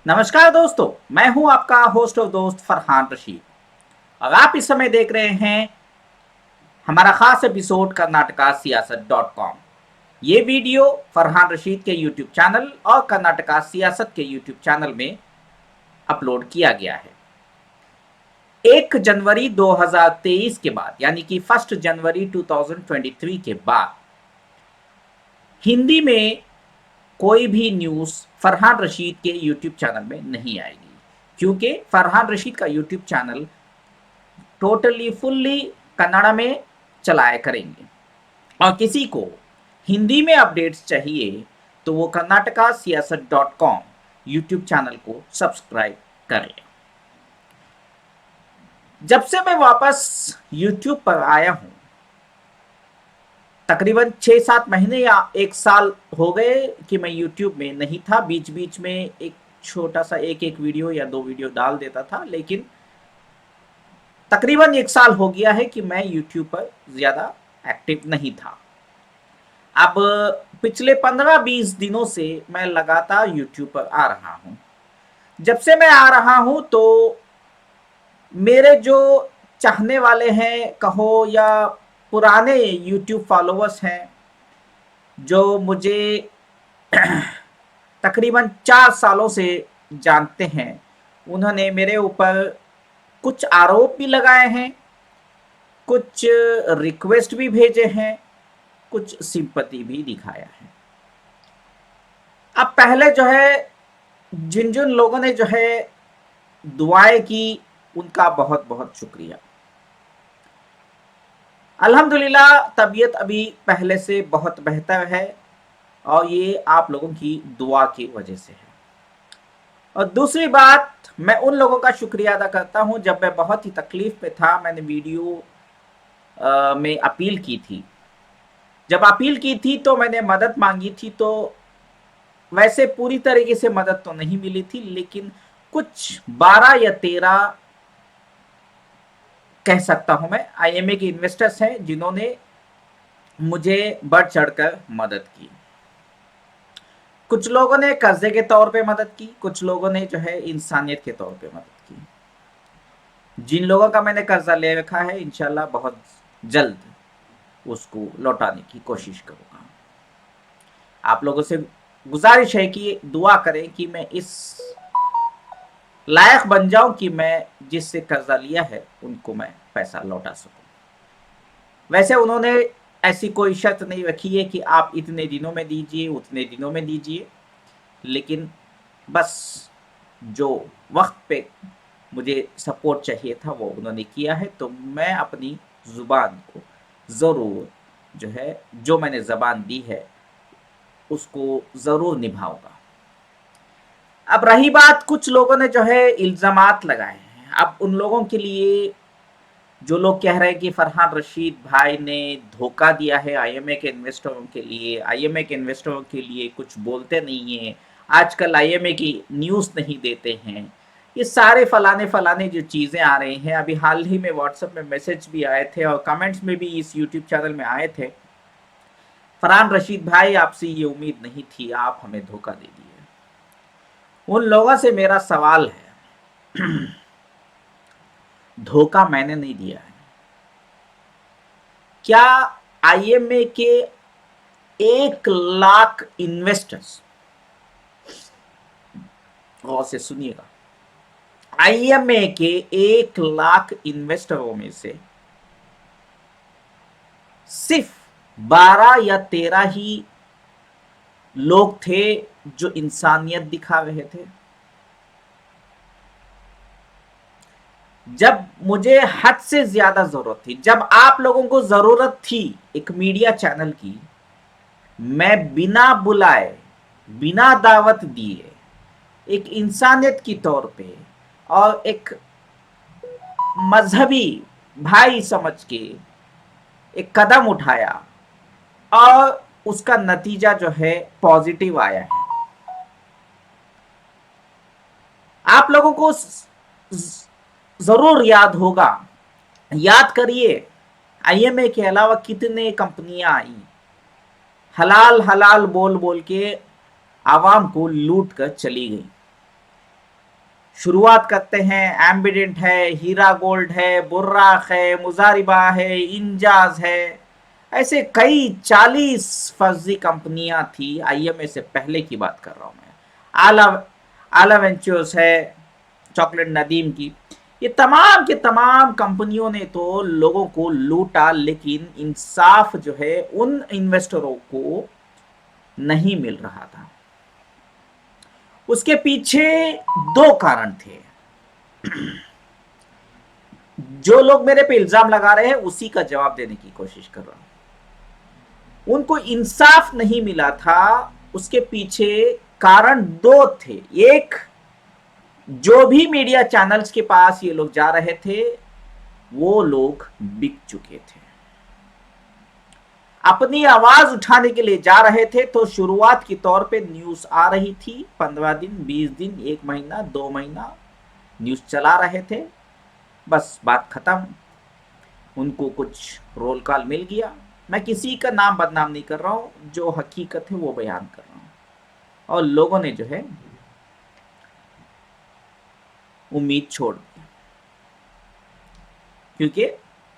नमस्कार दोस्तों, मैं हूं आपका होस्ट और दोस्त फरहान रशीद और आप इस समय देख रहे हैं हमारा खास एपिसोड कर्नाटका सियासत .com। ये वीडियो फरहान रशीद के यूट्यूब चैनल और कर्नाटका सियासत के यूट्यूब चैनल में अपलोड किया गया है। 1 जनवरी 2023 के बाद यानी कि 1 जनवरी 2023 के बाद हिंदी में कोई भी न्यूज़ फरहान रशीद के यूट्यूब चैनल में नहीं आएगी, क्योंकि फरहान रशीद का YouTube channel totally fully Kannada में चलाया करेंगे। और किसी को हिंदी में अपडेट्स चाहिए तो वो कर्नाटका सियासत .com यूट्यूब चैनल को सब्सक्राइब करें। जब से मैं वापस यूट्यूब पर आया हूं, तकरीबन 6-7 महीने या 1 साल हो गए कि मैं यूट्यूब में नहीं था। बीच बीच में एक छोटा सा एक वीडियो या 2 वीडियो डाल देता था, लेकिन तकरीबन 1 साल हो गया है कि मैं यूट्यूब पर ज़्यादा एक्टिव नहीं था। अब पिछले 15-20 दिनों से मैं लगातार यूट्यूब पर आ रहा हूँ। जब से मैं आ रहा हूँ तो मेरे जो चाहने वाले हैं कहो या पुराने यूट्यूब फॉलोअर्स हैं, जो मुझे तकरीबन 4 सालों से जानते हैं, उन्होंने मेरे ऊपर कुछ आरोप भी लगाए हैं, कुछ रिक्वेस्ट भी भेजे हैं, कुछ सिंपति भी दिखाया है। अब पहले जो है जिन जिन लोगों ने जो है दुआएं की, उनका बहुत बहुत शुक्रिया। अल्हम्दुलिल्लाह तबीयत अभी पहले से बहुत बेहतर है और ये आप लोगों की दुआ की वजह से है। और दूसरी बात, मैं उन लोगों का शुक्रिया अदा करता हूं, जब मैं बहुत ही तकलीफ में था मैंने वीडियो में अपील की थी। जब अपील की थी तो मैंने मदद मांगी थी, तो वैसे पूरी तरीके से मदद तो नहीं मिली थी, लेकिन कुछ 12 या 13 कह सकता हूं मैं आईएमए के इन्वेस्टर्स हैं जिन्होंने मुझे बढ़ चढ़कर मदद की। कुछ लोगों ने कर्जे के तौर पे मदद की, कुछ लोगों ने जो है इंसानियत के तौर पे मदद की। जिन लोगों का मैंने कर्जा ले रखा है, इंशाल्लाह बहुत जल्द उसको लौटाने की कोशिश करूंगा। आप लोगों से गुजारिश है कि दुआ करें कि मैं इस लायक बन जाऊं कि मैं जिससे कर्जा लिया है उनको मैं पैसा लौटा सकूं। वैसे उन्होंने ऐसी कोई शर्त नहीं रखी है कि आप इतने दिनों में दीजिए, उतने दिनों में दीजिए, लेकिन बस जो वक्त पे मुझे सपोर्ट चाहिए था वो उन्होंने किया है। तो मैं अपनी ज़ुबान को ज़रूर जो है, जो मैंने ज़बान दी है उसको ज़रूर निभाऊंगा। अब रही बात, कुछ लोगों ने जो है इल्ज़ामात लगाए हैं। अब उन लोगों के लिए जो लोग कह रहे हैं कि फरहान रशीद भाई ने धोखा दिया है आईएमए के इन्वेस्टरों के लिए, आईएमए के इन्वेस्टरों के लिए कुछ बोलते नहीं हैं, आजकल आईएमए की न्यूज़ नहीं देते हैं, ये सारे फलाने फलाने जो चीज़ें आ रही हैं। अभी हाल ही में व्हाट्सएप में मैसेज भी आए थे और कमेंट्स में भी इस यूट्यूब चैनल में आए थे, फरहान रशीद भाई आपसे ये उम्मीद नहीं थी, आप हमें धोखा दे दिए। उन लोगों से मेरा सवाल है, धोखा मैंने नहीं दिया है। क्या आईएमए के 1 लाख इन्वेस्टर्स, गौर से सुनिएगा, आईएमए के 1 लाख इन्वेस्टरों में से सिर्फ 12 या 13 ही लोग थे जो इंसानियत दिखा रहे थे? जब मुझे हद से ज्यादा जरूरत थी, जब आप लोगों को जरूरत थी एक मीडिया चैनल की, मैं बिना बुलाए, बिना दावत दिए, एक इंसानियत की तौर पे और एक मजहबी भाई समझ के एक कदम उठाया और उसका नतीजा जो है पॉजिटिव आया है। आप लोगों को जरूर याद होगा, याद करिए, आईएमए के अलावा कितने कंपनियां आई, हलाल हलाल बोल बोल के आवाम को लूट कर चली गई। शुरुआत करते हैं, एम्बिडेंट है, हीरा गोल्ड है, बुर्राक है, मुजारिबा है, इंजाज है, ऐसे कई 40 फर्जी कंपनियां थी। आईएमए से पहले की बात कर रहा हूं मैं। आला आला वेंचर्स है, चॉकलेट नदीम की, ये तमाम के तमाम कंपनियों ने तो लोगों को लूटा, लेकिन इंसाफ जो है उन इन्वेस्टरों को नहीं मिल रहा था। उसके पीछे दो कारण थे। जो लोग मेरे पे इल्जाम लगा रहे हैं उसी का जवाब देने की कोशिश कर रहा हूं। उनको इंसाफ नहीं मिला था, उसके पीछे कारण दो थे। एक, जो भी मीडिया चैनल्स के पास ये लोग जा रहे थे वो लोग बिक चुके थे। अपनी आवाज उठाने के लिए जा रहे थे तो शुरुआत के तौर पे न्यूज आ रही थी, 15 दिन, 20 दिन, 1 महीना, 2 महीना न्यूज चला रहे थे, बस बात खत्म। उनको कुछ रोल कॉल मिल गया। मैं किसी का नाम बदनाम नहीं कर रहा हूं, जो हकीकत है वो बयान कर रहा हूं। और लोगों ने जो है उम्मीद छोड़ दी, क्योंकि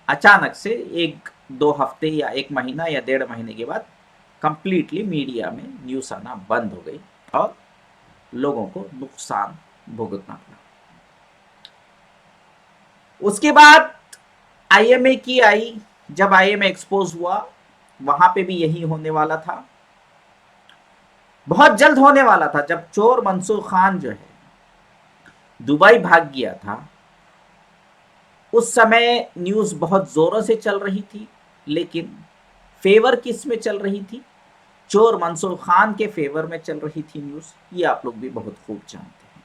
अचानक से 1-2 हफ्ते या 1 महीना या 1.5 महीने के बाद कंप्लीटली मीडिया में न्यूज आना बंद हो गई और लोगों को नुकसान भुगतना पड़ा। उसके बाद आईएमए की आई। जब आईएमए एक्सपोज हुआ, वहां पे भी यही होने वाला था, बहुत जल्द होने वाला था। जब चोर मंसूर खान जो है दुबई भाग गया था, उस समय न्यूज बहुत जोरों से चल रही थी, लेकिन फेवर किस में चल रही थी? चोर मंसूर खान के फेवर में चल रही थी न्यूज। ये आप लोग भी बहुत खूब जानते हैं।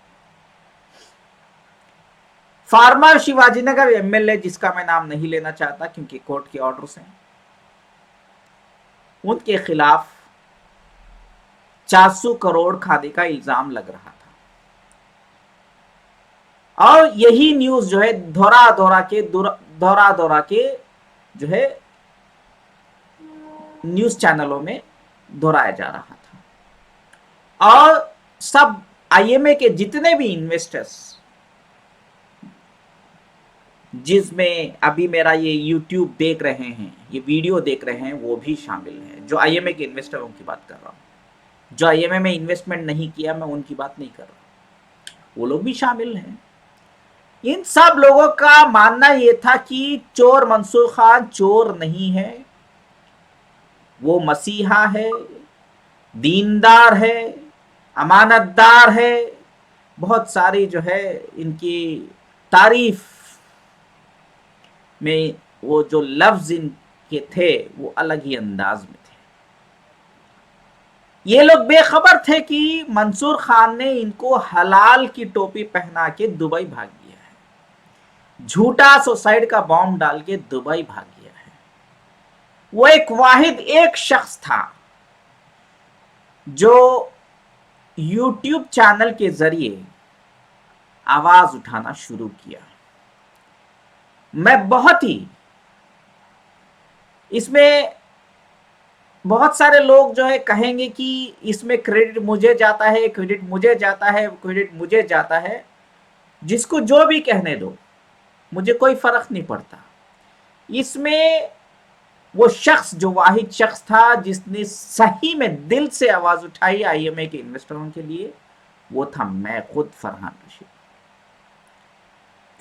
फार्मर शिवाजीनगर एमएलए, जिसका मैं नाम नहीं लेना चाहता क्योंकि कोर्ट के ऑर्डर्स हैं, उनके खिलाफ 400 करोड़ खाने का इल्जाम लग रहा था। और यही न्यूज जो है दोहरा दोहरा के जो है न्यूज चैनलों में दोहराया जा रहा था। और सब आईएमए के जितने भी इन्वेस्टर्स, जिसमें अभी मेरा ये यूट्यूब देख रहे हैं, ये वीडियो देख रहे हैं, वो भी शामिल हैं। जो आईएमए के इन्वेस्टरों की बात कर रहा हूं, जो आईएमए में इन्वेस्टमेंट नहीं किया, मैं उनकी बात नहीं कर रहा, वो लोग भी शामिल हैं। इन सब लोगों का मानना यह था कि चोर मंसूर खान चोर नहीं है, वो मसीहा है, दीनदार है, अमानतदार है। बहुत सारी जो है इनकी तारीफ में वो जो लफ्ज इनके थे वो अलग ही अंदाज में थे। ये लोग बेखबर थे कि मंसूर खान ने इनको हलाल की टोपी पहना के दुबई भाग गया है, झूठा सुसाइड का बॉम्ब डाल के दुबई भाग गया है। वो एक वाहिद एक शख्स था जो यूट्यूब चैनल के जरिए आवाज उठाना शुरू किया। मैं बहुत ही इसमें, बहुत सारे लोग जो है कहेंगे कि इसमें क्रेडिट मुझे जाता है, क्रेडिट मुझे जाता है, क्रेडिट मुझे जाता है। जिसको जो भी कहने दो, मुझे कोई फर्क नहीं पड़ता। इसमें वो शख्स जो वाहिद शख्स था जिसने सही में दिल से आवाज उठाई आईएमए के इन्वेस्टरों के लिए, वो था मैं खुद, फरहान रशीद।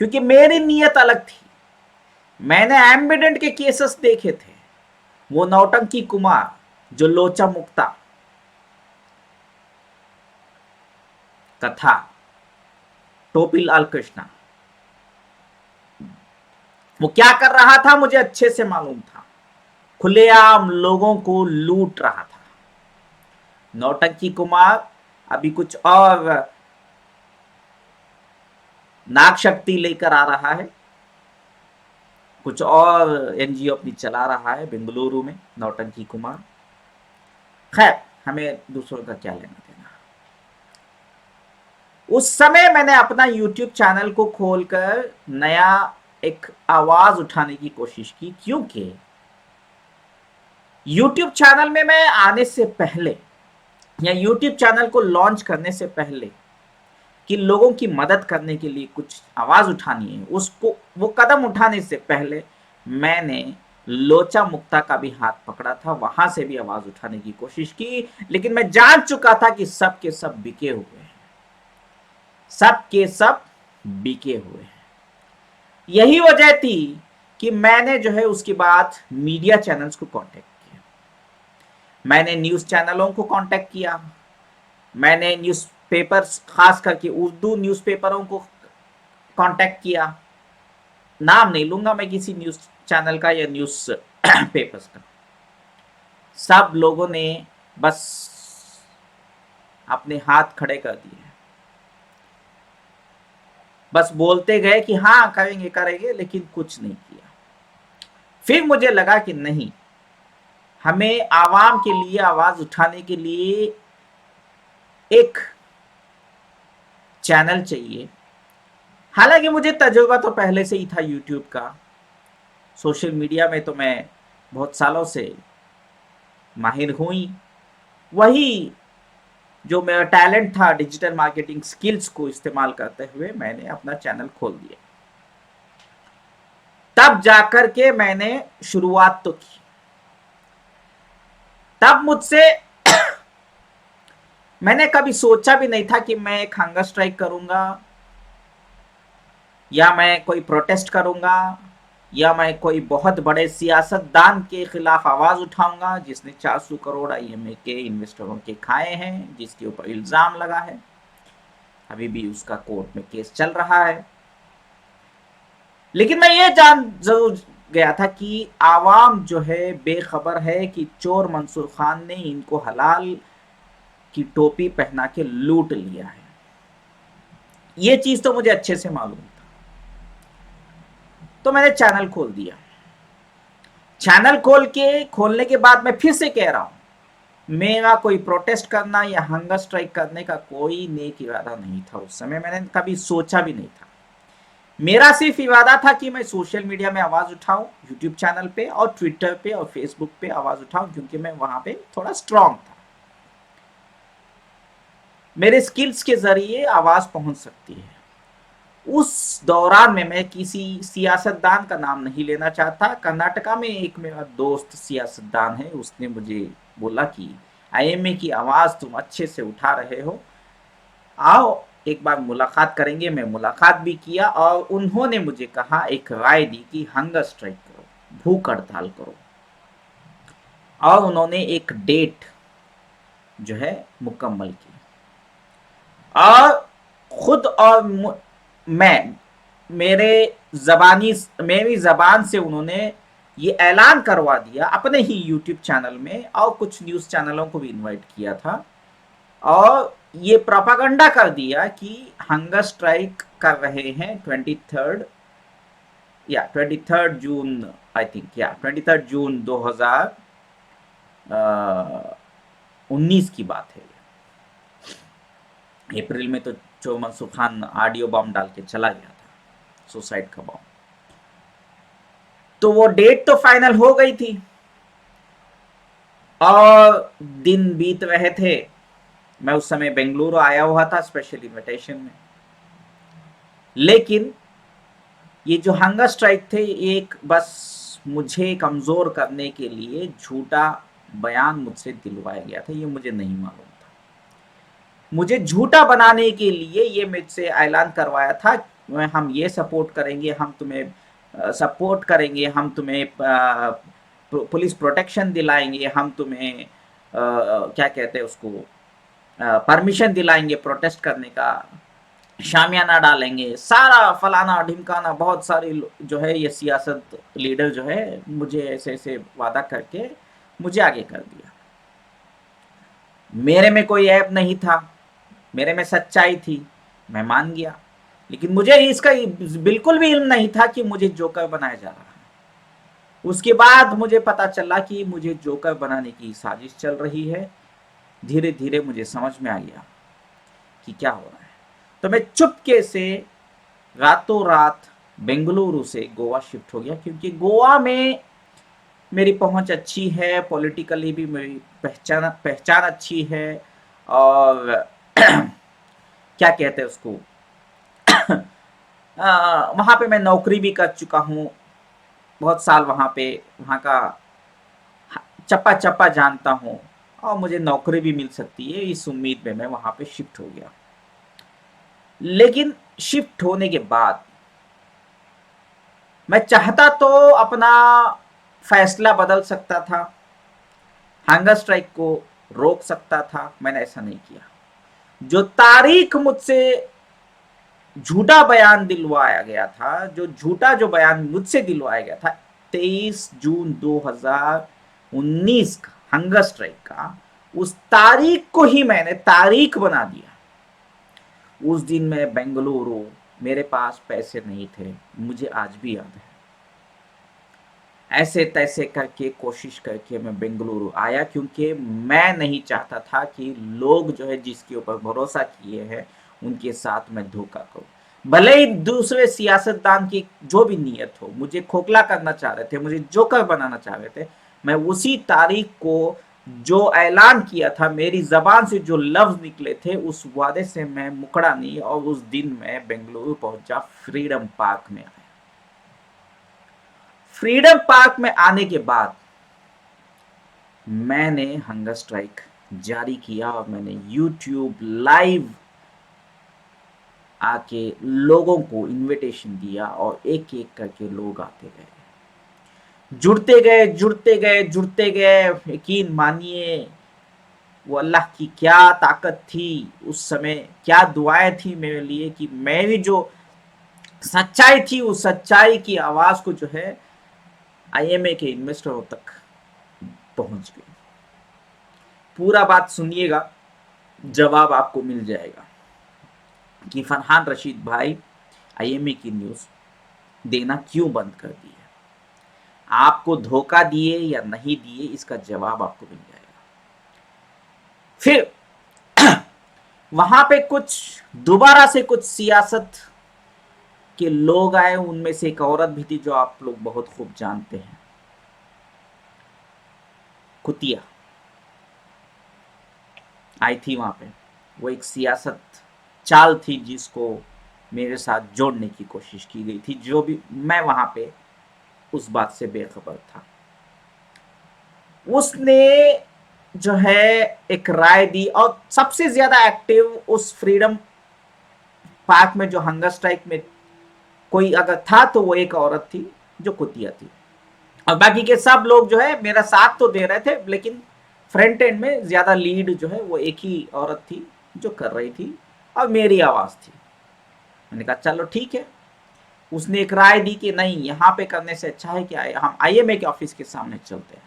क्योंकि मेरी नीयत अलग थी। मैंने एम्बिडेंट के केसेस देखे थे, वो नौटंकी कुमार जो लोचा मुक्ता कथा, टोपी लाल कृष्णा, वो क्या कर रहा था मुझे अच्छे से मालूम था। खुलेआम लोगों को लूट रहा था। नौटंकी कुमार अभी कुछ और नाग शक्ति लेकर आ रहा है, कुछ और एनजीओ अपनी चला रहा है बेंगलुरु में, नौटंकी कुमार। खैर, हमें दूसरों का क्या लेना देना। उस समय मैंने अपना यूट्यूब चैनल को खोलकर नया एक आवाज उठाने की कोशिश की, क्योंकि यूट्यूब चैनल में मैं आने से पहले या यूट्यूब चैनल को लॉन्च करने से पहले कि लोगों की मदद करने के लिए कुछ आवाज़ उठानी है, उसको वो कदम उठाने से पहले मैंने लोचा मुक्ता का भी हाथ पकड़ा था, वहां से भी आवाज़ उठाने की कोशिश की, लेकिन मैं जान चुका था कि सब के सब बिके हुए हैं, सब के सब बिके हुए हैं। यही वजह थी कि मैंने जो है उसके बाद मीडिया चैनल्स को कांटेक्ट किया, मैंने न्यूज़ चैनलों को कांटेक्ट किया, मैंने न्यूज़पेपर्स खास करके उर्दू न्यूज़पेपरों को कांटेक्ट किया। नाम नहीं लूंगा मैं किसी न्यूज़ चैनल का या न्यूज़ पेपर्स का। सब लोगों ने बस अपने हाथ खड़े कर दिए, बस बोलते गए कि हाँ करेंगे करेंगे, लेकिन कुछ नहीं किया। फिर मुझे लगा कि नहीं, हमें आवाम के लिए आवाज उठाने के लिए एक चैनल चाहिए। हालांकि मुझे तजुर्बा तो पहले से ही था यूट्यूब का, सोशल मीडिया में तो मैं बहुत सालों से माहिर हुई। वही जो मेरा टैलेंट था डिजिटल मार्केटिंग स्किल्स को इस्तेमाल करते हुए मैंने अपना चैनल खोल दिया। तब जाकर के मैंने शुरुआत तो की। तब मुझसे मैंने कभी सोचा भी नहीं था कि मैं एक हंगर स्ट्राइक करूंगा, या मैं कोई प्रोटेस्ट करूंगा, या मैं कोई बहुत बड़े सियासतदान के खिलाफ आवाज उठाऊंगा जिसने 400 करोड़ आईएमए के इन्वेस्टरों के खाए हैं, जिसके ऊपर इल्जाम लगा है, अभी भी उसका कोर्ट में केस चल रहा है। लेकिन मैं ये जान जरूर गया था कि आवाम जो है बेखबर है कि चोर मंसूर खान ने इनको हलाल की टोपी पहना के लूट लिया है। ये चीज तो मुझे अच्छे से मालूम था। तो मैंने चैनल खोल दिया। चैनल खोलने के बाद मैं फिर से कह रहा हूं, मेरा कोई प्रोटेस्ट करना या हंगर स्ट्राइक करने का कोई नेक इरादा नहीं था। उस समय मैंने कभी सोचा भी नहीं था। मेरा सिर्फ इरादा था कि मैं सोशल मीडिया में आवाज उठाऊं, यूट्यूब चैनल पे और ट्विटर पे और फेसबुक पे आवाज उठाऊं, क्योंकि मैं वहां पे थोड़ा स्ट्रांग था। मेरे स्किल्स के जरिए आवाज पहुंच सकती है। उस दौरान में मैं किसी सियासतदान का नाम नहीं लेना चाहता। कर्नाटका में एक मेरा दोस्त सियासतदान है, उसने मुझे बोला कि आईएमए की आवाज तुम अच्छे से उठा रहे हो, आओ एक बार मुलाकात करेंगे। मैं मुलाकात भी किया और उन्होंने मुझे कहा, एक राय दी कि हंगर स्ट्राइक करो, भूख हड़ताल करो। और उन्होंने एक डेट जो है मुकम्मल की, और खुद और मैं मेरी जबान से उन्होंने ये ऐलान करवा दिया अपने ही यूट्यूब चैनल में, और कुछ न्यूज़ चैनलों को भी इनवाइट किया था, और ये प्रोपागंडा कर दिया कि हंगर स्ट्राइक कर रहे हैं 23 जून, आई थिंक 23 जून 2019 की बात है। अप्रैल में तो चोर मंसूर खान ऑडियो बम डाल के चला गया था, सुसाइड का बम। तो वो डेट तो फाइनल हो गई थी और दिन बीत रहे थे। मैं उस समय बेंगलुरु आया हुआ था स्पेशल इनविटेशन में। लेकिन ये जो हंगर स्ट्राइक थे, एक बस मुझे कमजोर करने के लिए झूठा बयान मुझसे दिलवाया गया था। ये मुझे नहीं मालूम था। मुझे झूठा बनाने के लिए ये मुझसे ऐलान करवाया था, हम ये सपोर्ट करेंगे, हम तुम्हें सपोर्ट करेंगे, हम तुम्हें पुलिस प्रोटेक्शन दिलाएंगे, हम तुम्हें क्या कहते हैं उसको, परमिशन दिलाएंगे प्रोटेस्ट करने का, शामियाना डालेंगे, सारा फलाना ढिमकाना, बहुत सारे जो है ये सियासत लीडर जो है मुझे ऐसे ऐसे वादा करके मुझे आगे कर दिया। मेरे में कोई ऐप नहीं था, मेरे में सच्चाई थी, मैं मान गया। लेकिन मुझे इसका बिल्कुल भी इल्म नहीं था कि मुझे जोकर बनाया जा रहा है। उसके बाद मुझे पता चला कि मुझे जोकर बनाने की साजिश चल रही है। धीरे धीरे मुझे समझ में आ गया कि क्या हो रहा है। तो मैं चुपके से रातों रात बेंगलुरु से गोवा शिफ्ट हो गया, क्योंकि गोवा में मेरी पहुंच अच्छी है, पॉलिटिकली भी मेरी पहचान अच्छी है, और क्या कहते हैं उसको वहाँ पे मैं नौकरी भी कर चुका हूँ, बहुत साल वहाँ पे, वहाँ का चप्पा चप्पा जानता हूँ और मुझे नौकरी भी मिल सकती है, इस उम्मीद में मैं वहाँ पे शिफ्ट हो गया। लेकिन शिफ्ट होने के बाद मैं चाहता तो अपना फैसला बदल सकता था, हंगर स्ट्राइक को रोक सकता था, मैंने ऐसा नहीं किया। जो तारीख मुझसे झूठा बयान दिलवाया गया था, जो बयान मुझसे दिलवाया गया था 23 जून 2019 का हंगर स्ट्राइक का, उस तारीख को ही मैंने तारीख बना दिया। उस दिन मैं बेंगलुरु, मेरे पास पैसे नहीं थे, मुझे आज भी याद है। ऐसे तैसे करके कोशिश करके मैं बेंगलुरु आया, क्योंकि मैं नहीं चाहता था कि लोग जो है जिसके ऊपर भरोसा किए हैं उनके साथ मैं धोखा करूं। भले ही दूसरे सियासतदान की जो भी नीयत हो, मुझे खोखला करना चाह रहे थे, मुझे जोकर बनाना चाह रहे थे, मैं उसी तारीख को जो ऐलान किया था, मेरी जबान से जो लफ्ज निकले थे, उस वादे से मैं मुकरा नहीं और उस दिन मैं बेंगलुरु पहुंचा, फ्रीडम पार्क में आया। फ्रीडम पार्क में आने के बाद मैंने हंगर स्ट्राइक जारी किया और मैंने यूट्यूब लाइव आके लोगों को इनविटेशन दिया और एक एक करके लोग आते गए, जुड़ते गए जुड़ते गए जुड़ते गए। यकीन मानिए, वो अल्लाह की क्या ताकत थी उस समय, क्या दुआएं थी मेरे लिए कि मेरी जो सच्चाई थी, उस सच्चाई की आवाज को जो है आईएमए के इन्वेस्टरों तक पहुंच गई। पूरा बात सुनिएगा, जवाब आपको मिल जाएगा कि फरहान रशीद भाई आईएमए की न्यूज देना क्यों बंद कर दी है। आपको धोखा दिए या नहीं दिए, इसका जवाब आपको मिल जाएगा। फिर वहां पे कुछ दोबारा से कुछ सियासत के लोग आए, उनमें से एक औरत भी थी जो आप लोग बहुत खूब जानते हैं, कुतिया आई थी वहां पे। वो एक सियासत चाल थी जिसको मेरे साथ जोड़ने की कोशिश की गई थी, जो भी मैं वहां पे उस बात से बेखबर था। उसने जो है एक राय दी और सबसे ज्यादा एक्टिव उस फ्रीडम पार्क में जो हंगर स्ट्राइक में कोई अगर था तो वो एक औरत थी जो कुतिया थी, और बाकी के सब लोग जो है मेरा साथ तो दे रहे थे, लेकिन फ्रंट एंड में ज्यादा लीड जो है वो एक ही औरत थी जो कर रही थी और मेरी आवाज थी। मैंने कहा चलो ठीक है। उसने एक राय दी कि नहीं, यहाँ पे करने से अच्छा है कि हम आईएमए के ऑफिस के सामने चलते हैं।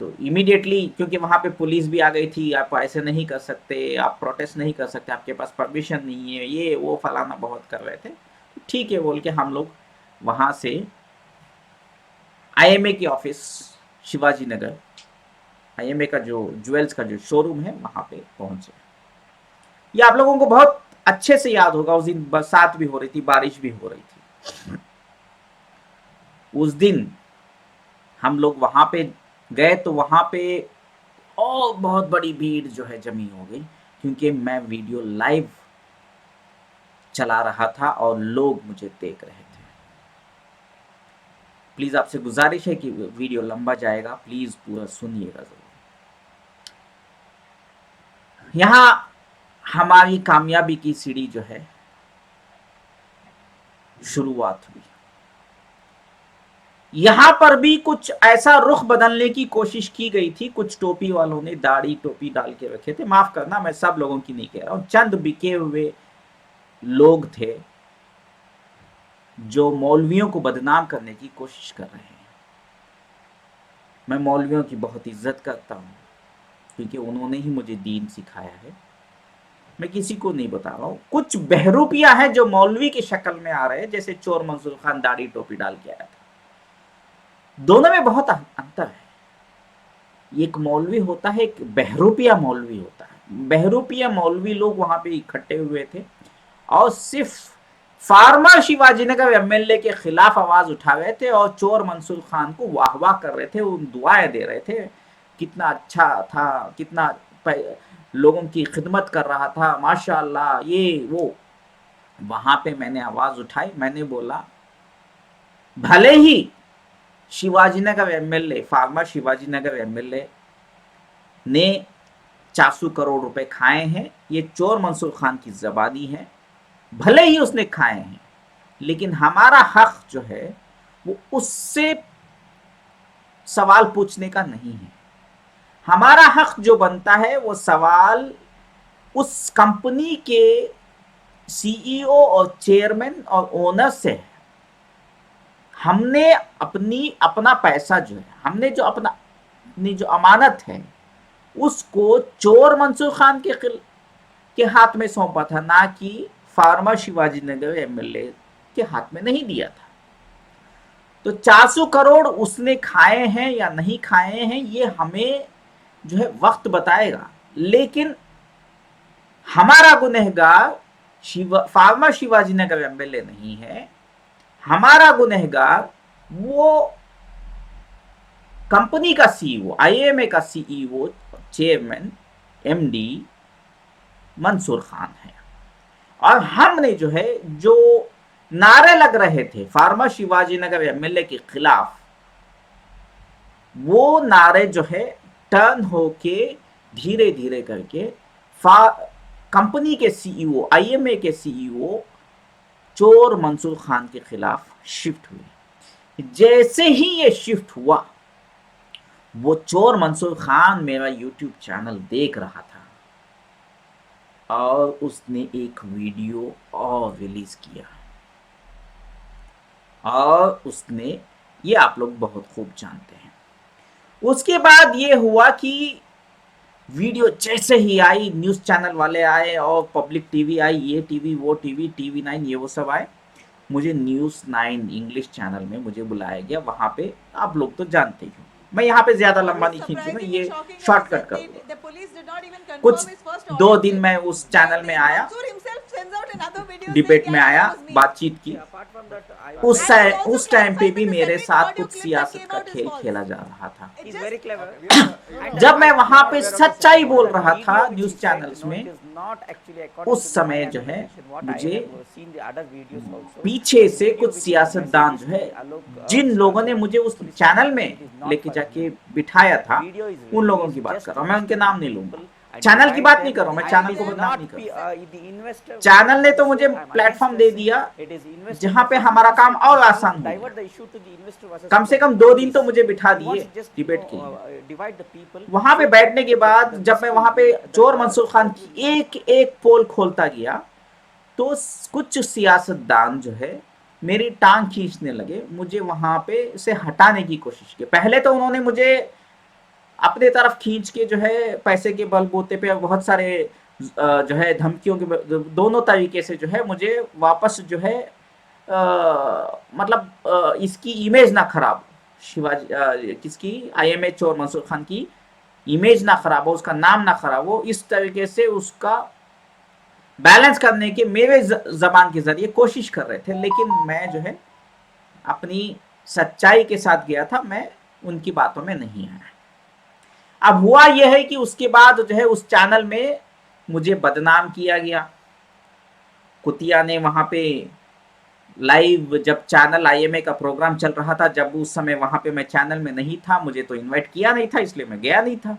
तो इमीडिएटली, क्योंकि वहां पे पुलिस भी आ गई थी, आप ऐसे नहीं कर सकते, आप प्रोटेस्ट नहीं कर सकते, आपके पास परमिशन नहीं है, ये वो फलाना बहुत कर रहे थे। तो ठीक है बोल के हम लोग वहां से आईएमए की ऑफिस, शिवाजी नगर आईएमए का जो ज्वेल्स का जो शोरूम है वहां पे पहुंचे। ये आप लोगों को बहुत अच्छे से याद होगा, उस दिन बरसात भी हो रही थी, बारिश भी हो रही थी। उस दिन हम लोग वहां पे गए तो वहां पे और बहुत बड़ी भीड़ जो है जमी हो गई, क्योंकि मैं वीडियो लाइव चला रहा था और लोग मुझे देख रहे थे। प्लीज आपसे गुजारिश है कि वीडियो लंबा जाएगा, प्लीज पूरा सुनिएगा जरूर। यहां हमारी कामयाबी की सीढ़ी जो है शुरुआत हुई। यहां पर भी कुछ ऐसा रुख बदलने की कोशिश की गई थी, कुछ टोपी वालों ने दाढ़ी टोपी डाल के रखे थे, माफ करना मैं सब लोगों की नहीं कह रहा हूं, चंद बिके हुए लोग थे जो मौलवियों को बदनाम करने की कोशिश कर रहे हैं। मैं मौलवियों की बहुत इज्जत करता हूं, क्योंकि उन्होंने ही मुझे दीन सिखाया है, मैं किसी को नहीं बता रहा हूं। कुछ बहरूपिया हैं जो मौलवी की शक्ल में आ रहे हैं, जैसे चोर मंसूर खान दाढ़ी टोपी डाल के आया था। दोनों में बहुत अंतर है। एक मौलवी होता है, एक बहरूपिया मौलवी होता है। बहरूपिया मौलवी लोग वहां पे इकट्ठे हुए थे और सिर्फ फार्मर शिवाजीनगर एमएलए के खिलाफ आवाज उठा रहे थे और चोर मंसूर खान को वाह वाह कर रहे थे, उन दुआएं दे रहे थे, कितना अच्छा था, कितना लोगों की खिदमत कर रहा था, माशाअल्लाह ये वो। वहां पे मैंने आवाज उठाई, मैंने बोला भले ही Shivajinagar MLA, former Shivajinagar MLA ने 400 करोड़ रुपए खाए हैं, ये चोर मंसूर खान की जबानी है, भले ही उसने खाए हैं, लेकिन हमारा हक जो है वो उससे सवाल पूछने का नहीं है। हमारा हक जो बनता है वो सवाल उस कंपनी के सीईओ और चेयरमैन और ओनर से है। हमने अपना पैसा जो है, हमने जो अपनी जो अमानत है उसको चोर मंसूर खान के हाथ में सौंपा था, ना कि फार्मर शिवाजी नगर एमएलए के हाथ में नहीं दिया था। तो 400 करोड़ उसने खाए हैं या नहीं खाए हैं ये हमें जो है वक्त बताएगा, लेकिन हमारा गुनहगार फार्मर शिवाजी नगर एमएलए नहीं है। हमारा गुनहगार वो कंपनी का सीईओ, आईएमए का CEO, chairman, MD Mansoor Khan है। और हमने जो है जो नारे लग रहे थे फार्मर शिवाजी नगर एमएलए के खिलाफ, वो नारे जो है टर्न होके धीरे धीरे करके कंपनी के सीईओ, आईएमए के सीईओ चोर मंसूर खान के खिलाफ शिफ्ट हुए। जैसे ही ये शिफ्ट हुआ, वो चोर मंसूर खान मेरा यूट्यूब चैनल देख रहा था और उसने एक वीडियो और रिलीज किया, और उसने, ये आप लोग बहुत खूब जानते हैं। उसके बाद ये हुआ कि वीडियो जैसे ही आई, न्यूज चैनल वाले आए और पब्लिक टीवी आई, ये टीवी वो टीवी, टीवी 9 ये वो सब आए, मुझे न्यूज 9 इंग्लिश चैनल में मुझे बुलाया गया। वहां पे आप लोग तो जानते ही हो, मैं यहाँ पे ज्यादा लंबा नहीं खींचूंगा, ये शॉर्टकट करूंगा। कुछ 2 दिन मैं उस चैनल में आया, डिबेट में आया, बातचीत की। उस टाइम पे भी मेरे साथ कुछ सियासत का खेल खेला जा रहा था। जब मैं वहां पे सच्चाई बोल रहा था न्यूज चैनल्स में, उस समय जो है मुझे पीछे से कुछ सियासतदान जो है, जिन लोगों ने मुझे उस चैनल में लेके जाके बिठाया था, उन लोगों की बात कर रहा हूं मैं, उनके नाम नहीं लूंगा। चैनल की बात नहीं कर रहा हूं मैं, चैनल को बदनाम नहीं कर रहा। चैनल ने तो मुझे प्लेटफॉर्म दे दिया जहां पे हमारा काम और आसान हो। कम से कम 2 दिन तो मुझे बिठा दिए डिबेट के लिए। वहां पे बैठने के बाद जब मैं वहां पे चोर मंसूर खान की एक एक पोल खोलता गया, तो कुछ सियासतदान जो है मेरी टांग खींचने लगे, मुझे वहां पे से हटाने की कोशिश की। पहले तो उन्होंने मुझे अपने तरफ खींच के जो है पैसे के बलबूते पे बहुत सारे जो है धमकियों के दोनों तरीके से जो है मुझे वापस जो है मतलब इसकी इमेज ना खराब, शिवाजी किसकी, आईएमए चोर मंसूर खान की इमेज ना खराब हो, उसका नाम ना खराब हो, इस तरीके से उसका बैलेंस करने के मेरे जबान के जरिए कोशिश कर रहे थे। लेकिन मैं जो है अपनी सच्चाई के साथ गया था, मैं उनकी बातों में नहीं आया। अब हुआ यह है कि उसके बाद जो है उस चैनल में मुझे बदनाम किया गया। कुतिया ने वहां पे लाइव, जब चैनल आईएमए का प्रोग्राम चल रहा था, जब उस समय वहां पे मैं चैनल में नहीं था, मुझे तो इनवाइट किया नहीं था, इसलिए मैं गया नहीं था।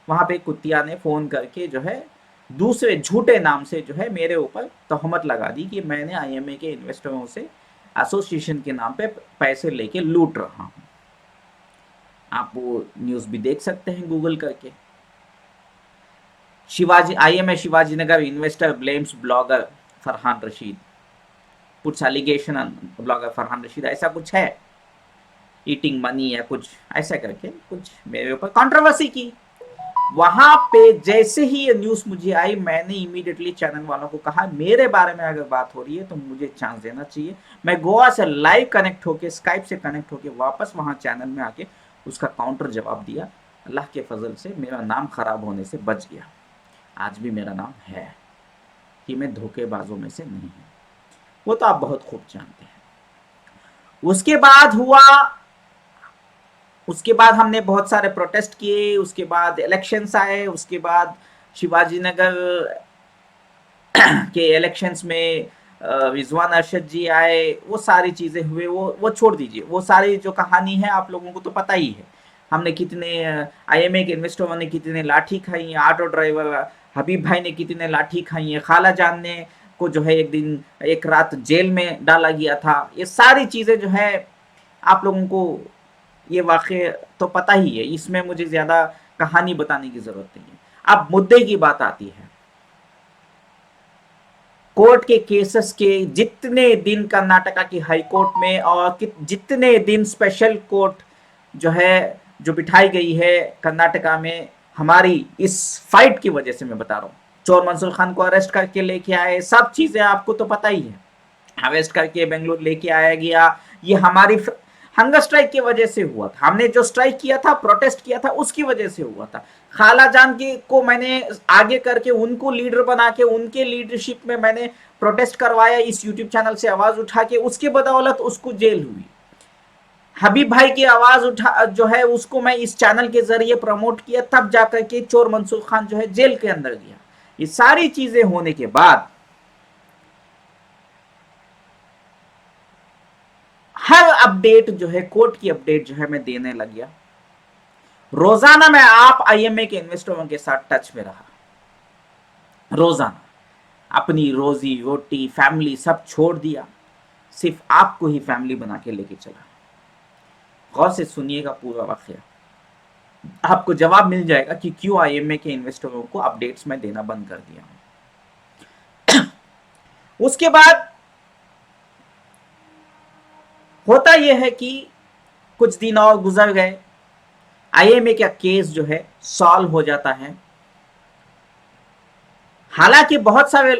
वहां पे कुतिया ने फोन करके जो है दूसरे झूठे नाम से जो है मेरे ऊपर तोहमत लगा दी कि मैंने आईएमए के इन्वेस्टरों से एसोसिएशन के नाम पे पैसे लेके लूट रहा हूं। आप वो न्यूज भी देख सकते हैं गूगल करके। Shivaji, IMA Shivaji Nagar investor blames blogger Farhan Rashid, puts allegation on blogger Farhan Rashid, ऐसा कुछ है, ईटिंग मनी या कुछ ऐसा करके कुछ मेरे ऊपर कंट्रोवर्सी की। वहां पे जैसे ही ये न्यूज मुझे आई, मैंने इमीडिएटली चैनल वालों को कहा मेरे बारे में अगर बात हो रही है तो मुझे चांस देना चाहिए। मैं गोवा से लाइव कनेक्ट होके, स्काइप से कनेक्ट होके वापस वहां चैनल में आके उसका काउंटर जवाब दिया। अल्लाह के फजल से मेरा नाम खराब होने से बच गया। आज भी मेरा नाम है कि मैं धोखेबाजों में से नहीं हूं, वो तो आप बहुत खूब जानते हैं। उसके बाद हुआ, उसके बाद हमने बहुत सारे प्रोटेस्ट किए, उसके बाद इलेक्शंस आए, उसके बाद शिवाजी नगर के इलेक्शंस में रिजवान अरशद जी आए, वो सारी चीज़ें हुए, वो छोड़ दीजिए, वो सारी जो कहानी है आप लोगों को तो पता ही है। हमने कितने आईएमए के इन्वेस्टरों ने कितने लाठी खाई है, ऑटो ड्राइवर हबीब भाई ने कितने लाठी खाई है, खाला जान ने को जो है एक दिन एक रात जेल में डाला गया था। ये सारी चीज़ें जो है आप लोगों को ये वाक़े तो पता ही है, इसमें मुझे ज़्यादा कहानी बताने की ज़रूरत नहीं है। अब मुद्दे की बात आती है, कोर्ट के केसेस के जितने दिन कर्नाटका की हाई कोर्ट में और जितने दिन स्पेशल कोर्ट जो है जो बिठाई गई है कर्नाटका में, हमारी इस फाइट की वजह से मैं बता रहा हूँ। चोर मंसूर खान को अरेस्ट करके लेके आए, सब चीज़ें आपको तो पता ही है, अरेस्ट करके बेंगलुरु लेके आया गया। ये हमारी हंगर स्ट्राइक की वजह से हुआ था, हमने जो स्ट्राइक किया था, प्रोटेस्ट किया था, उसकी वजह से हुआ था। खाला जान की को मैंने आगे करके उनको लीडर बना के उनके लीडरशिप में मैंने प्रोटेस्ट करवाया, इस यूट्यूब चैनल से आवाज उठा के, उसके बदौलत उसको जेल हुई। हबीब भाई की आवाज उठा जो है उसको मैं इस चैनल के जरिए प्रमोट किया, तब जाकर के चोर मंसूर खान जो है जेल के अंदर गया। ये सारी चीजें होने के बाद हर अपडेट जो है, कोर्ट की अपडेट जो है मैं देने लग गया। रोजाना मैं आप आईएमए के इन्वेस्टरों के साथ टच में रहा, रोजाना अपनी रोजी रोटी फैमिली सब छोड़ दिया, सिर्फ आपको ही फैमिली बना के लेके चला। गौर से सुनिएगा पूरा वाकया, आपको जवाब मिल जाएगा कि क्यों आईएमए के इन्वेस्टरों को अपडेट्स मैं देना बंद कर दिया। उसके बाद होता यह है कि कुछ दिन और गुजर गए, आईएमए का केस जो है सॉल्व हो जाता है। हालांकि बहुत सारे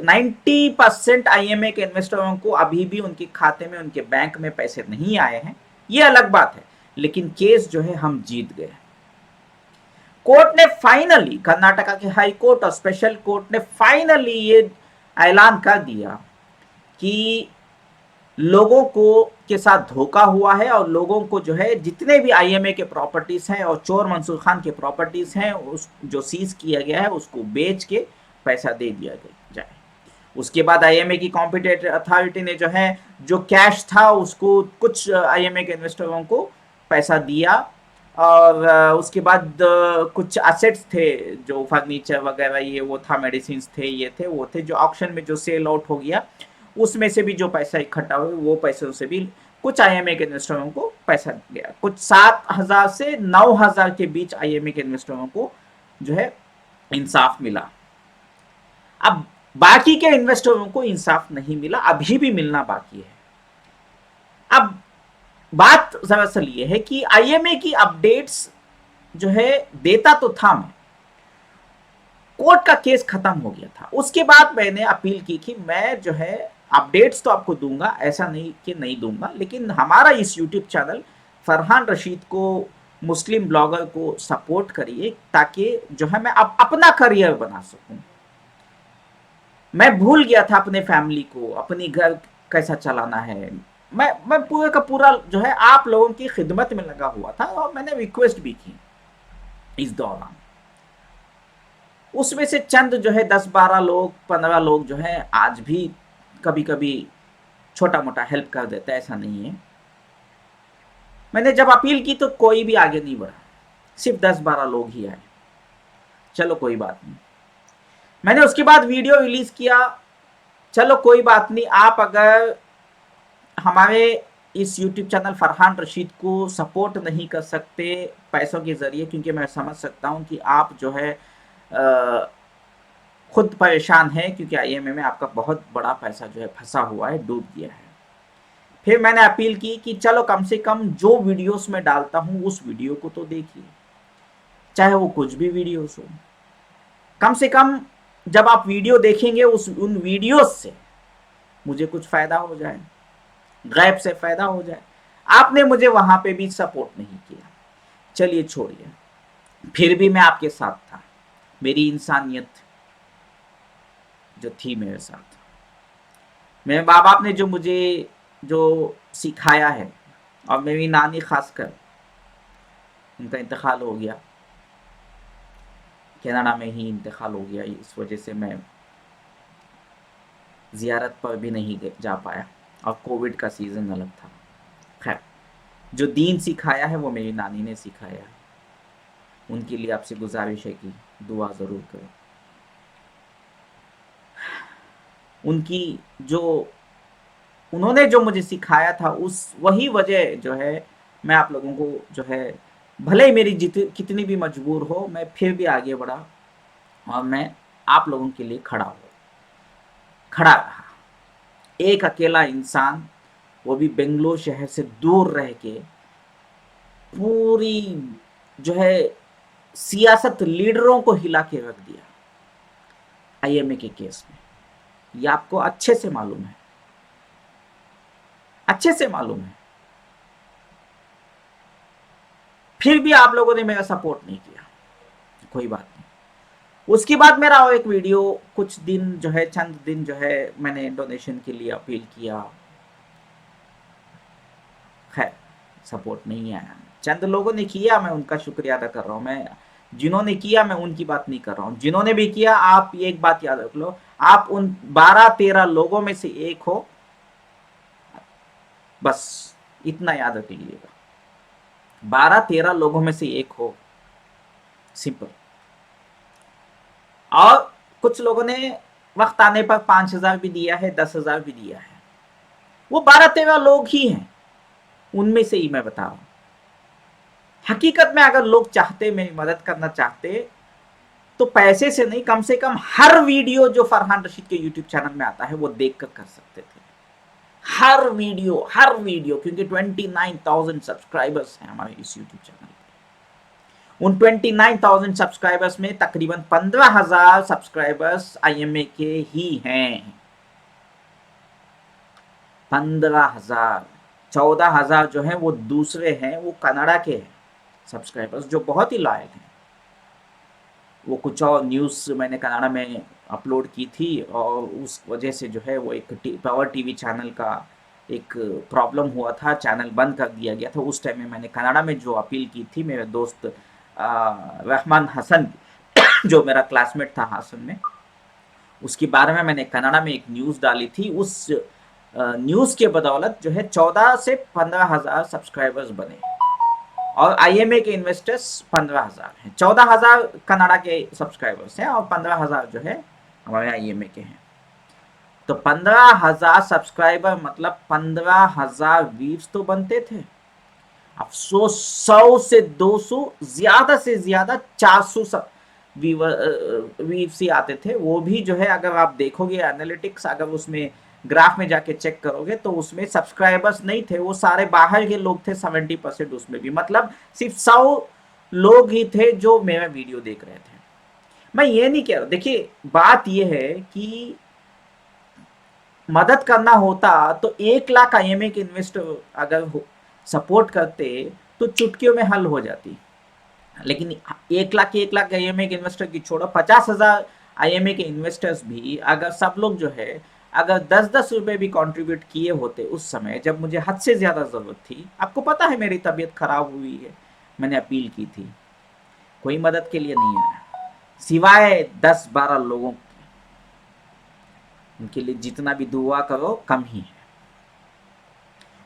90% आईएमए के इन्वेस्टरों को अभी भी उनके खाते में, उनके बैंक में पैसे नहीं आए हैं, ये अलग बात है, लेकिन केस जो है हम जीत गए। कोर्ट ने फाइनली, कर्नाटका के हाई कोर्ट और स्पेशल कोर्ट ने फाइनली ये ऐलान कर दिया कि लोगों को के साथ धोखा हुआ है और लोगों को जो है जितने भी आईएमए के प्रॉपर्टीज हैं और चोर मंसूर खान के प्रॉपर्टीज हैं उस जो सीज किया गया है उसको बेच के पैसा दे दिया जाए। उसके बाद आईएमए की कॉम्पिटेटिव अथॉरिटी ने जो है जो कैश था उसको कुछ आईएमए के इन्वेस्टरों को पैसा दिया, और उसके बाद कुछ एसेट्स थे जो फर्नीचर वगैरह ये वो था, मेडिसिन थे, ये थे वो थे, जो ऑक्शन में जो सेल आउट हो गया उसमें से भी जो पैसा इकट्ठा हुआ वो पैसों से भी कुछ आईएमए के इन्वेस्टरों को पैसा गया। कुछ 7,000 से 9,000 के बीच आईएमए के इन्वेस्टरों को जो है इंसाफ मिला। अब बाकी के इन्वेस्टरों को इंसाफ नहीं मिला, अभी भी मिलना बाकी है। अब बात दरअसल ये है कि आईएमए की अपडेट्स जो है देता तो था मैं, कोर्ट का केस खत्म हो गया था, उसके बाद मैंने अपील की कि मैं जो है अपडेट्स तो आपको दूंगा, ऐसा नहीं कि नहीं दूंगा, लेकिन हमारा इस यूट्यूब चैनल फरहान रशीद को, मुस्लिम ब्लॉगर को सपोर्ट करिए ताकि जो है मैं अब अपना करियर बना सकूं। मैं भूल गया था अपने फैमिली को, अपनी घर कैसा चलाना है। मैं पूरे का पूरा जो है आप लोगों की खिदमत में लगा हुआ था और मैंने रिक्वेस्ट भी की इस दौरान। उसमें से चंद जो है 10-12 लोग 15 लोग जो है आज भी कभी कभी छोटा मोटा हेल्प कर देता है, ऐसा नहीं है। मैंने जब अपील की तो कोई भी आगे नहीं बढ़ा, सिर्फ 10-12 लोग ही आए। चलो कोई बात नहीं, मैंने उसके बाद वीडियो रिलीज किया, चलो कोई बात नहीं, आप अगर हमारे इस यूट्यूब चैनल फरहान रशीद को सपोर्ट नहीं कर सकते पैसों के जरिए, क्योंकि मैं समझ सकता हूं कि आप जो है खुद परेशान है, क्योंकि आईएमए में आपका बहुत बड़ा पैसा जो है फंसा हुआ है, डूब गया है। फिर मैंने अपील की कि चलो कम से कम जो वीडियोस में डालता हूं उस वीडियो को तो देखिए, चाहे वो कुछ भी वीडियोस हो। कम से कम जब आप वीडियो देखेंगे उन वीडियोस से मुझे कुछ फायदा हो जाए, गैब से फायदा हो जाए। आपने मुझे वहां पे भी सपोर्ट नहीं किया, चलिए छोड़िए, फिर भी मैं आपके साथ था, मेरी इंसानियत जो थी मेरे साथ, मेरे माँ बाप ने जो मुझे जो सिखाया है, और मेरी नानी खासकर, उनका इंतकाल हो गया, कनाडा में ही इंतकाल हो गया, इस वजह से मैं ज़ियारत पर भी नहीं जा पाया, और कोविड का सीज़न अलग था। खैर, जो दीन सिखाया है वो मेरी नानी ने सिखाया है, उनके लिए आपसे गुजारिश है कि दुआ ज़रूर करें। उनकी जो उन्होंने जो मुझे सिखाया था, उस वही वजह जो है मैं आप लोगों को जो है, भले ही मेरी कितनी भी मजबूर हो, मैं फिर भी आगे बढ़ा और मैं आप लोगों के लिए खड़ा रहा। एक अकेला इंसान, वो भी बेंगलोर शहर से दूर रह के, पूरी जो है सियासत लीडरों को हिला के रख दिया आईएमए के केस में। ये आपको अच्छे से मालूम है, अच्छे से मालूम है। फिर भी आप लोगों ने मेरा सपोर्ट नहीं किया, कोई बात नहीं। उसके बाद मेरा एक वीडियो कुछ दिन जो है, चंद दिन जो है, मैंने डोनेशन के लिए अपील किया, खैर सपोर्ट नहीं आया। चंद लोगों ने किया, मैं उनका शुक्रिया अदा कर रहा हूँ। मैं जिन्होंने किया, मैं उनकी बात नहीं कर रहा हूँ। जिन्होंने भी किया, आप एक बात याद रख लो, आप उन 12-13 लोगों में से एक हो, बस इतना याद रख लीजिएगा। 12-13 लोगों में से एक हो, सिंपल। और कुछ लोगों ने वक्त आने पर 5,000 भी दिया है, 10,000 भी दिया है, वो 12-13 लोग ही हैं, उनमें से ही मैं बता रहा हूं। हकीकत में अगर लोग चाहते, मेरी मदद करना चाहते, तो पैसे से नहीं, कम से कम हर वीडियो जो फरहान रशीद के यूट्यूब चैनल में आता है वो देखकर कर सकते थे। हर वीडियो, क्योंकि 29,000 सब्सक्राइबर्स हैं हमारे इस यूट्यूब चैनल पे। उन 29,000 सब्सक्राइबर्स में तकरीबन 15,000 सब्सक्राइबर्स आईएमए के ही हैं। 15,000, 14,000 जो हैं वो दूसरे हैं, वो कनाडा के हैं सब्सक्राइबर्स, जो बहुत ही लॉयल हैं। वो कुछ और न्यूज़ मैंने कनाडा में अपलोड की थी, और उस वजह से जो है वो एक पावर टीवी चैनल का एक प्रॉब्लम हुआ था, चैनल बंद कर दिया गया था। उस टाइम में मैंने कनाडा में जो अपील की थी, मेरे दोस्त रहमान हसन जो मेरा क्लासमेट था हासन में, उसके बारे में मैंने कनाडा में एक न्यूज़ डाली थी। उस न्यूज़ के बदौलत जो है 14 से 15,000 सब्सक्राइबर्स बने, और आईएमए के इन्वेस्टर्स 15,000 हैं। 14,000 कनाडा के सब्सक्राइबर्स हैं और 15,000 जो है हमारे आईएमए के हैं। तो 15,000 सब्सक्राइबर मतलब 15,000 व्यूज तो बनते थे। अफसोस 100 से 200, ज्यादा से ज्यादा 400 व्यूज ही आते थे। वो भी जो है, अगर आप देखोगे एनालिटिक्स, अगर उसमें ग्राफ में जाके चेक करोगे तो उसमें सब्सक्राइबर्स नहीं थे, वो सारे बाहर के लोग थे 70% उसमें भी, मतलब सिर्फ 100 लोग ही थे जो मेरा वीडियो देख रहे थे। मैं ये नहीं कह रहा, देखिए बात ये है कि मदद करना होता तो 1 लाख आईएमए के इन्वेस्टर अगर सपोर्ट करते तो चुटकियों में हल हो जाती। लेकिन 1 लाख आईएमए के इन्वेस्टर की छोड़ो, 50,000 आईएमए के इन्वेस्टर्स भी अगर सब लोग जो है अगर 10-10 रुपए भी कंट्रीब्यूट किए होते उस समय जब मुझे हद से ज्यादा जरूरत थी, आपको पता है मेरी तबीयत खराब हुई है, मैंने अपील की थी, कोई मदद के लिए नहीं आया सिवाय 10-12 लोगों की। उनके लिए जितना भी दुआ करो कम ही है।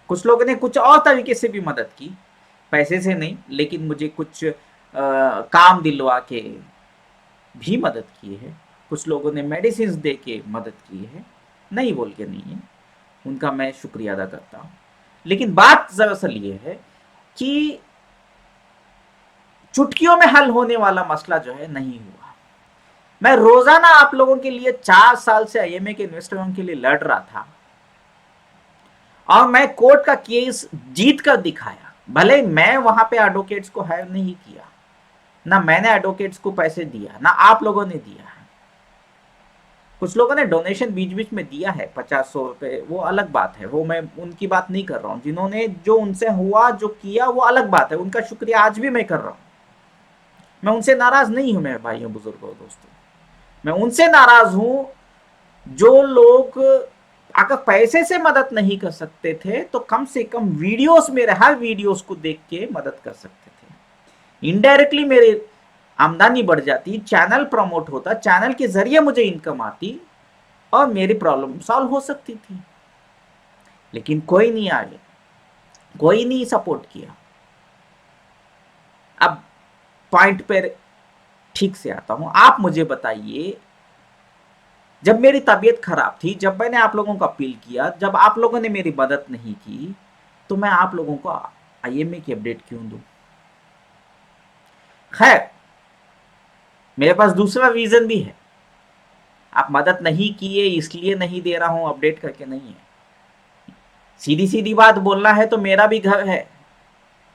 कुछ लोगों ने कुछ और तरीके से भी मदद की, पैसे से नहीं, लेकिन मुझे कुछ काम दिलवा के भी मदद की है। कुछ लोगों ने मेडिसिन दे के मदद की है, नहीं बोल के नहीं है, उनका मैं शुक्रिया अदा करता हूँ। लेकिन बात दरअसल ये है कि चुटकियों में हल होने वाला मसला जो है नहीं हुआ। मैं रोजाना आप लोगों के लिए 4 साल से आईएमए के इन्वेस्टरों के लिए लड़ रहा था, और मैं कोर्ट का केस जीत कर दिखाया। भले मैं वहां पे एडवोकेट्स को हायर नहीं किया, ना मैंने एडवोकेट्स को पैसे दिया, ना आप लोगों ने दिया है। कुछ लोगों ने डोनेशन बीच बीच में दिया है 50-100 रुपए, वो अलग बात है, वो मैं उनकी बात नहीं कर रहा हूँ। जिन्होंने जो उनसे हुआ जो किया वो अलग बात है, उनका शुक्रिया आज भी मैं कर रहा हूँ। मैं उनसे नाराज नहीं हूं मेरे भाइयों, बुजुर्गों, दोस्तों। मैं उनसे नाराज हूं जो लोग अगर पैसे से मदद नहीं कर सकते थे तो कम से कम वीडियोस, मेरे हर वीडियोस को देख के मदद कर सकते थे। इनडायरेक्टली मेरे आमदनी बढ़ जाती, चैनल प्रमोट होता, चैनल के जरिए मुझे इनकम आती और मेरी प्रॉब्लम सॉल्व हो सकती थी। लेकिन कोई नहीं आगे, कोई नहीं सपोर्ट किया। अब पॉइंट पर ठीक से आता हूं, आप मुझे बताइए, जब मेरी तबीयत खराब थी, जब मैंने आप लोगों को अपील किया, जब आप लोगों ने मेरी मदद नहीं की, तो मैं आप लोगों को आईएमए की अपडेट क्यों दूं? खैर, मेरे पास दूसरा रीजन भी है। आप मदद नहीं किए इसलिए नहीं दे रहा हूं अपडेट करके नहीं है। सीधी सीधी बात बोलना है तो मेरा भी घर है,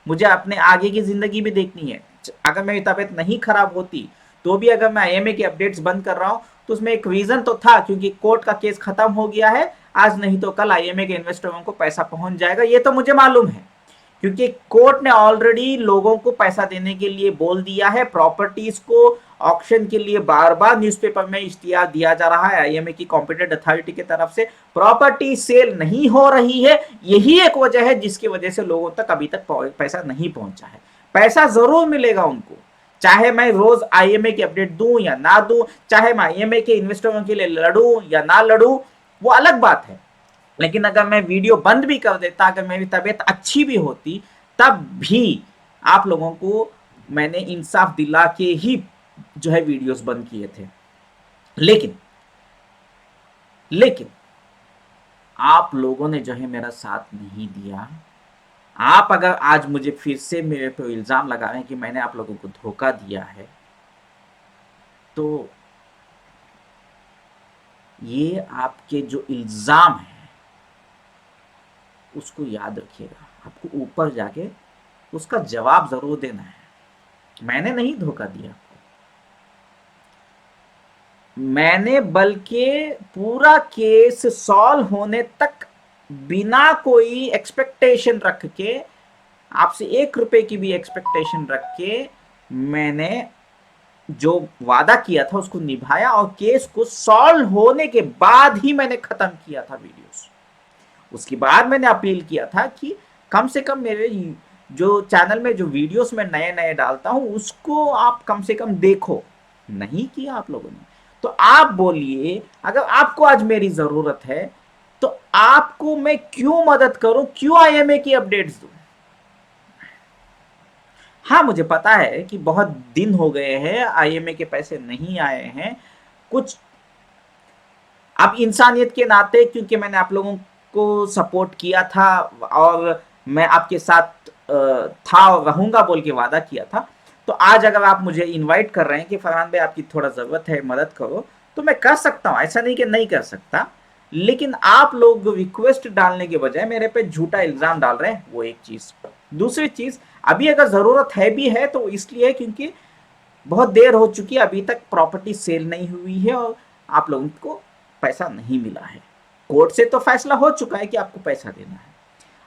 मुझे अपने आगे की जिंदगी भी देखनी है। अगर मेरी तबीयत नहीं खराब होती तो भी अगर मैं आईएमए की अपडेट्स बंद कर रहा हूं तो उसमें एक रीजन तो था, क्योंकि कोर्ट का केस खत्म हो गया है। आज नहीं तो कल आईएमए के इन्वेस्टरों को पैसा पहुंच जाएगा, ये तो मुझे मालूम है, क्योंकि कोर्ट ने ऑलरेडी लोगों को पैसा देने के लिए बोल दिया है। प्रॉपर्टीज को ऑक्शन के लिए बार बार न्यूज़पेपर में इश्तिहार दिया जा रहा है आईएमए की कॉम्पिटेंट अथॉरिटी की तरफ से। प्रॉपर्टी सेल नहीं हो रही है, यही एक वजह है जिसकी वजह से लोगों तक अभी तक पैसा नहीं पहुंचा है। पैसा जरूर मिलेगा उनको, चाहे मैं रोज आईएमए की अपडेट दूं या ना दूं, चाहे मैं आईएमए के इन्वेस्टरों के लिए लड़ूं या ना लड़ूं, वो अलग बात है। लेकिन अगर मैं वीडियो बंद भी कर देता, अगर मेरी तबीयत अच्छी भी होती, तब भी आप लोगों को मैंने इंसाफ दिला के ही जो है वीडियोस बंद किए थे। लेकिन लेकिन आप लोगों ने जो है मेरा साथ नहीं दिया। आप अगर आज मुझे फिर से मेरे पे इल्जाम लगा रहे हैं कि मैंने आप लोगों को धोखा दिया है, तो ये आपके जो इल्जाम है उसको याद रखिएगा, आपको ऊपर जाके उसका जवाब जरूर देना है। मैंने नहीं धोखा दिया, मैंने बल्कि पूरा केस सॉल्व होने तक बिना कोई एक्सपेक्टेशन रख के, आपसे 1 रुपए की भी एक्सपेक्टेशन रख के, मैंने जो वादा किया था उसको निभाया और केस को सॉल्व होने के बाद ही मैंने खत्म किया था वीडियोस। उसके बाद मैंने अपील किया था कि कम से कम मेरे जो चैनल में जो वीडियोस मैं नए नए डालता हूं उसको आप कम से कम देखो। नहीं किया आप लोगों ने। तो आप बोलिए, अगर आपको आज मेरी जरूरत है तो आपको मैं क्यों मदद करूं, क्यों आईएमए की अपडेट्स दूं? हाँ, मुझे पता है कि बहुत दिन हो गए हैं, आईएमए के पैसे नहीं आए हैं। कुछ अब इंसानियत के नाते, क्योंकि मैंने आप लोगों को सपोर्ट किया था और मैं आपके साथ था और रहूंगा बोल के वादा किया था, तो आज अगर आप मुझे इनवाइट कर रहे हैं कि फरहान भाई आपकी थोड़ा ज़रूरत है, मदद करो, तो मैं कर सकता हूँ, ऐसा नहीं कि नहीं कर सकता। लेकिन आप लोग रिक्वेस्ट डालने के बजाय मेरे पे झूठा इल्ज़ाम डाल रहे हैं, वो एक चीज़। दूसरी चीज़, अभी अगर ज़रूरत है भी है तो इसलिए क्योंकि बहुत देर हो चुकी है, अभी तक प्रॉपर्टी सेल नहीं हुई है और आप लोगों को पैसा नहीं मिला है। कोर्ट से तो फैसला हो चुका है कि आपको पैसा देना है।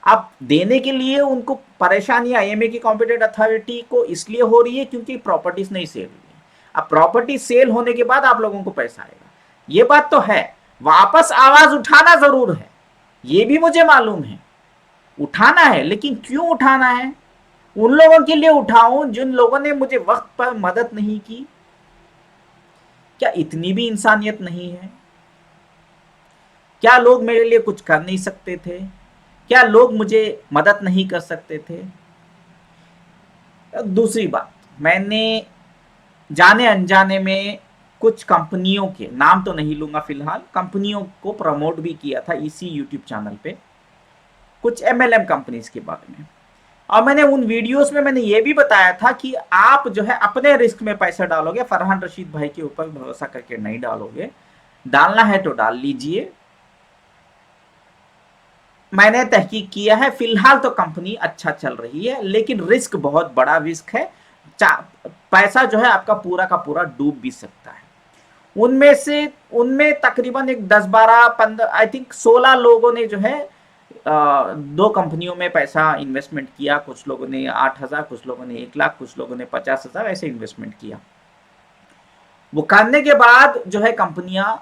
अब देने के लिए उनको परेशानी आईएमए की कॉम्पिटेंट अथॉरिटी को इसलिए हो रही है क्योंकि प्रॉपर्टीज नहीं सेल हुई है। अब प्रॉपर्टी सेल होने के बाद आप लोगों को पैसा आएगा, ये बात तो है। वापस आवाज उठाना जरूर है, ये भी मुझे मालूम है, उठाना है। लेकिन क्यों उठाना है? उन लोगों के लिए उठाऊं जिन लोगों ने मुझे वक्त पर मदद नहीं की। क्या इतनी भी इंसानियत नहीं है? क्या लोग मेरे लिए कुछ कर नहीं सकते थे? क्या लोग मुझे मदद नहीं कर सकते थे? दूसरी बात, मैंने जाने अनजाने में कुछ कंपनियों के नाम तो नहीं लूंगा फिलहाल, कंपनियों को प्रमोट भी किया था इसी यूट्यूब चैनल पे, कुछ एमएलएम कंपनीज के बारे में। और मैंने उन वीडियोस में मैंने ये भी बताया था कि आप जो है अपने रिस्क में पैसा डालोगे, फरहान रशीद भाई के ऊपर भरोसा करके नहीं डालोगे। डालना है तो डाल लीजिए। मैंने तहकीक किया है, फिलहाल तो कंपनी अच्छा चल रही है, लेकिन रिस्क बहुत बड़ा रिस्क है। पैसा जो है आपका पूरा का पूरा डूब भी सकता है। उनमें तकरीबन एक 10-12-15 आई थिंक 16 लोगों ने जो है 2 कंपनियों में पैसा इन्वेस्टमेंट किया। कुछ लोगों ने 8,000, कुछ लोगों ने 1 लाख, कुछ लोगों ने 50,000 ऐसे इन्वेस्टमेंट किया। वो करने के बाद जो है कंपनियां,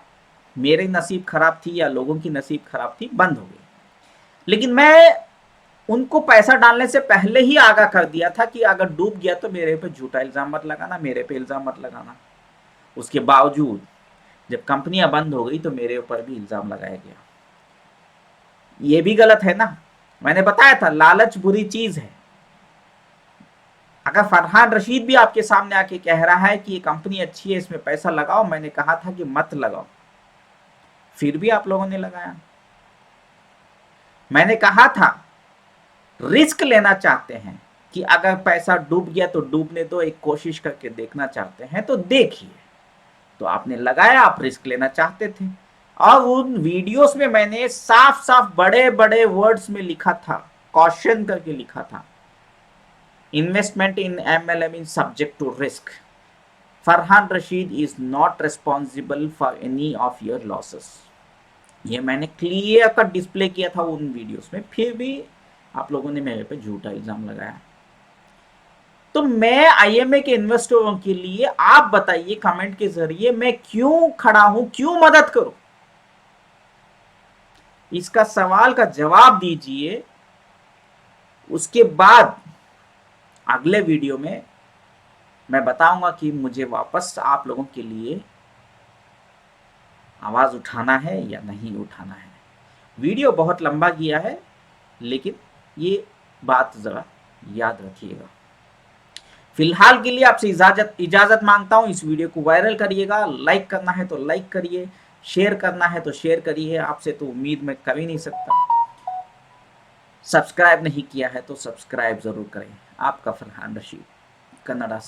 मेरे नसीब खराब थी या लोगों की नसीब खराब थी, बंद हो गई। लेकिन मैं उनको पैसा डालने से पहले ही आगाह कर दिया था कि अगर डूब गया तो मेरे पे झूठा इल्जाम मत लगाना, मेरे पे इल्जाम मत लगाना। उसके बावजूद जब कंपनियां बंद हो गई तो मेरे ऊपर भी इल्जाम लगाया गया। ये भी गलत है ना। मैंने बताया था लालच बुरी चीज है। अगर फरहान रशीद भी आपके सामने आके कह रहा है कि ये कंपनी अच्छी है, इसमें पैसा लगाओ, मैंने कहा था कि मत लगाओ, फिर भी आप लोगों ने लगाया। मैंने कहा था रिस्क लेना चाहते हैं कि अगर पैसा डूब गया तो डूबने दो, एक कोशिश करके देखना चाहते हैं तो देखिए। तो आपने लगाया, आप रिस्क लेना चाहते थे। और उन वीडियोस में मैंने साफ साफ बड़े बड़े वर्ड्स में लिखा था, कॉशन करके लिखा था, investment in MLM is subject to risk. Farhan Rashid is not responsible for any of your losses. ये मैंने क्लियर कट डिस्प्ले किया था उन वीडियोस में, फिर भी आप लोगों ने मेरे पे झूठा इल्जाम लगाया। तो मैं IMA के इन्वेस्टरों के लिए आप बताइए कमेंट के जरिए मैं क्यों खड़ा हूं, क्यों मदद करूं, इसका सवाल का जवाब दीजिए। उसके बाद अगले वीडियो में मैं बताऊंगा कि मुझे वापस आप लोगों के लिए आवाज उठाना है या नहीं उठाना है। वीडियो बहुत लंबा किया है, लेकिन ये बात जरा याद रखिएगा। फिलहाल के लिए आपसे इजाजत मांगता हूं। इस वीडियो को वायरल करिएगा, लाइक करना है तो लाइक करिए, शेयर करना है तो शेयर करिए। आपसे तो उम्मीद मैं कर ही नहीं सकता। सब्सक्राइब नहीं किया है तो सब्सक्राइब जरूर करें। आपका फरहान रशीद, कन्नड़ा।